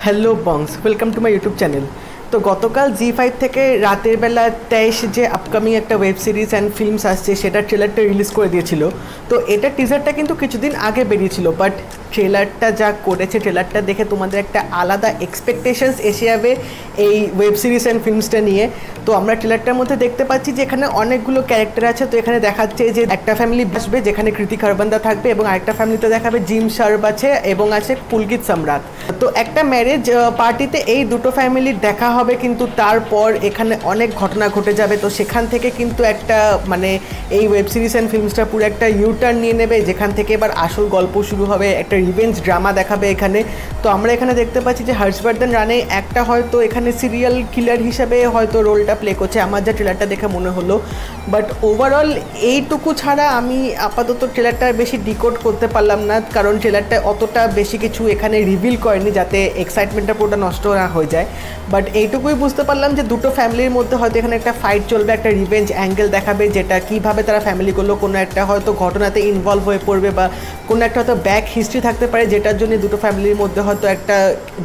Hello bongs, welcome to my YouTube channel. তো গতকাল জি5 থেকে রাতের বেলা 23 যে আপকামিং একটা ওয়েব সিরিজ অ্যান্ড ফিল্মস আসছে সেটার ট্রেলারটা রিলিজ করে দিয়েছিল। তো এটার টিজারটা কিন্তু কিছুদিন আগে বেরিয়েছিল, বাট ট্রেলারটা যা করেছে, ট্রেলারটা দেখে তোমাদের একটা আলাদা এক্সপেকটেশনস এসে যাবে এই ওয়েব সিরিজ অ্যান্ড ফিল্মসটা নিয়ে। তো আমরা ট্রেলারটার মধ্যে দেখতে পাচ্ছি যে এখানে অনেকগুলো ক্যারেক্টার আছে। তো এখানে দেখাচ্ছে যে একটা ফ্যামিলি আসবে যেখানে কৃতিক হারবান্দা থাকবে, এবং আরেকটা ফ্যামিলিতে দেখাবে জিম শার্ব আছে এবং আছে পুলকিত সম্রাট। তো একটা ম্যারেজ পার্টিতে এই দুটো ফ্যামিলির দেখা হবে, কিন্তু তারপর এখানে অনেক ঘটনা ঘটে যাবে। তো সেখান থেকে কিন্তু একটা এই ওয়েব সিরিজ অ্যান্ড ফিল্মসটা পুরো একটা ইউটার্ন নিয়ে নেবে, যেখান থেকে এবার আসল গল্প শুরু হবে, একটা রিভেঞ্জ ড্রামা দেখাবে এখানে। তো আমরা এখানে দেখতে পাচ্ছি যে হর্ষবর্ধন রানে একটা হয়তো এখানে সিরিয়াল কিলার হিসেবে হয়তো রোলটা প্লে করছে, আমার যা ট্রেলারটা দেখে মনে হলো। বাট ওভারঅল এইটুকু ছাড়া আমি আপাতত ট্রেলারটা বেশি ডিকোড করতে পারলাম না, কারণ ট্রেলারটা অতটা বেশি কিছু এখানে রিভিল করেনি যাতে এক্সাইটমেন্টটা পুরোটা নষ্ট না হয়ে যায়। বাট এইটুকুই বুঝতে পারলাম যে দুটো ফ্যামিলির মধ্যে হয়তো এখানে একটা ফাইট চলবে, একটা রিভেঞ্জ অ্যাঙ্গেল দেখাবে, যেটা কীভাবে তারা ফ্যামিলিগুলো কোনো একটা হয়তো ঘটনাতে ইনভলভ হয়ে পড়বে, বা কোনো একটা হয়তো ব্যাক হিস্ট্রি থাকতে পারে যেটার জন্য দুটো ফ্যামিলির মধ্যে হয়তো একটা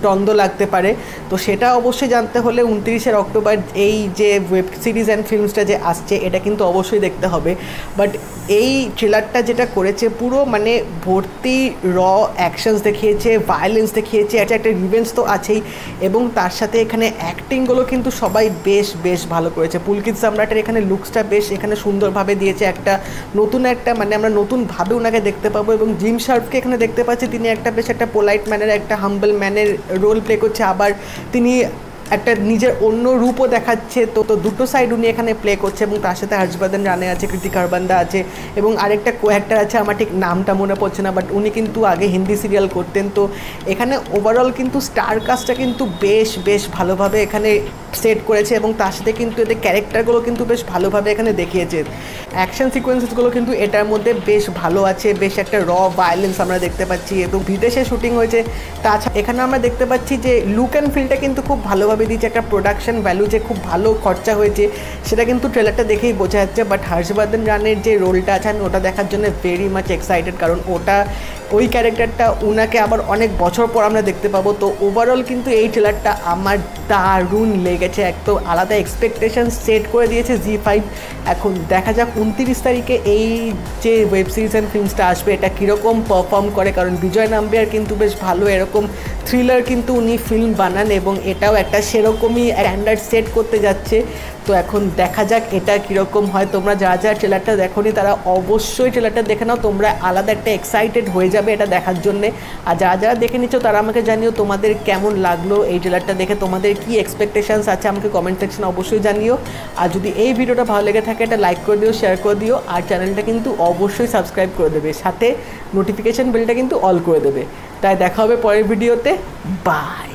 দ্বন্দ্ব লাগতে পারে। তো সেটা অবশ্যই জানতে হলে 29 অক্টোবর এই যে ওয়েব সিরিজ অ্যান্ড ফিল্মসটা যে আসছে এটা কিন্তু অবশ্যই দেখতে হবে। বাট এই ট্রেলারটা যেটা করেছে পুরো ভর্তি র অ্যাকশনস দেখিয়েছে, ভায়োলেন্স দেখিয়েছে, একটা রিভেঞ্জ তো আছেই, এবং তার সাথে এখানে অ্যাক্টিংগুলো কিন্তু সবাই বেশ ভালো করেছে। পুলকিত সম্রাটের এখানে লুকসটা বেশ এখানে সুন্দরভাবে দিয়েছে, একটা নতুন একটা আমরা নতুনভাবে ওনাকে দেখতে পাবো। এবং জিম শার্পকে এখানে দেখতে পাচ্ছি তিনি একটা বেশ একটা পোলাইট ম্যানের, একটা হাম্বল ম্যানের রোল প্লে করছে, আবার তিনি একটা নিজের অন্য রূপও দেখাচ্ছে। তো দুটো সাইড উনি এখানে প্লে করছে, এবং তার সাথে হর্ষবর্ধন রানে আছে, কৃতিক হারবান্দা আছে, এবং আরেকটা কোঅ্যাক্টার আছে, আমার ঠিক নামটা মনে পড়ছে না, বাট উনি কিন্তু আগে হিন্দি সিরিয়াল করতেন। তো এখানে ওভারঅল কিন্তু স্টার কাস্টটা কিন্তু বেশ ভালোভাবে এখানে সেট করেছে, এবং তার সাথে কিন্তু এদের ক্যারেক্টারগুলো কিন্তু বেশ ভালোভাবে এখানে দেখিয়েছে। অ্যাকশন সিকোয়েন্সেসগুলো কিন্তু এটার মধ্যে বেশ ভালো আছে, বেশ একটা র ভায়োলেন্স আমরা দেখতে পাচ্ছি, এবং বিদেশে শুটিং হয়েছে। তাছাড়া এখানে আমরা দেখতে পাচ্ছি যে লুক অ্যান্ড ফিলটা কিন্তু খুব ভালোভাবে দিয়েছে, একটা প্রোডাকশন ভ্যালু যে খুব ভালো খরচা হয়েছে সেটা কিন্তু ট্রেলারটা দেখেই বোঝা যাচ্ছে। বাট হর্ষবর্ধন রানের যে রোলটা আছে আমি ওটা দেখার জন্য ভেরি মাচ এক্সাইটেড, কারণ ওই ক্যারেক্টারটা ওনাকে আবার অনেক বছর পর আমরা দেখতে পাবো। তো ওভারঅল কিন্তু এই ট্রেলারটা আমার দারুণ লেগেছে, একদম আলাদা এক্সপেকটেশন সেট করে দিয়েছে জি5। এখন দেখা যাক 29 তারিখে এই যে ওয়েব সিরিজ অ্যান্ড ফিল্মসটা আসবে এটা কীরকম পারফর্ম করে, কারণ বিজয় নাম্বিয়ার কিন্তু বেশ ভালো এরকম থ্রিলার কিন্তু উনি ফিল্ম বানান, এবং এটাও একটা সেরকমই স্ট্যান্ডার্ড সেট করতে যাচ্ছে। তো এখন দেখা যাক এটা কীরকম হয়। তোমরা যারা ট্রেলারটা দেখোনি তারা অবশ্যই ট্রেলারটা দেখে নাও, তোমরা আলাদা একটা এক্সাইটেড হয়ে যাবে এটা দেখার জন্যে। আর যারা দেখে নিচ্ছ তারা আমাকে জানিও তোমাদের কেমন লাগলো এই ট্রেলারটা দেখে, তোমাদের কি এক্সপেকটেশনস আছে আমাকে কমেন্ট সেকশনে অবশ্যই জানিও। আর যদি এই ভিডিওটা ভালো লেগে থাকে এটা লাইক করে দিও, শেয়ার করে দিও, আর চ্যানেলটা কিন্তু অবশ্যই সাবস্ক্রাইব করে দেবে, সাথে নোটিফিকেশান বেলটা কিন্তু অল করে দেবে। তাই দেখা হবে পরের ভিডিওতে, বাই।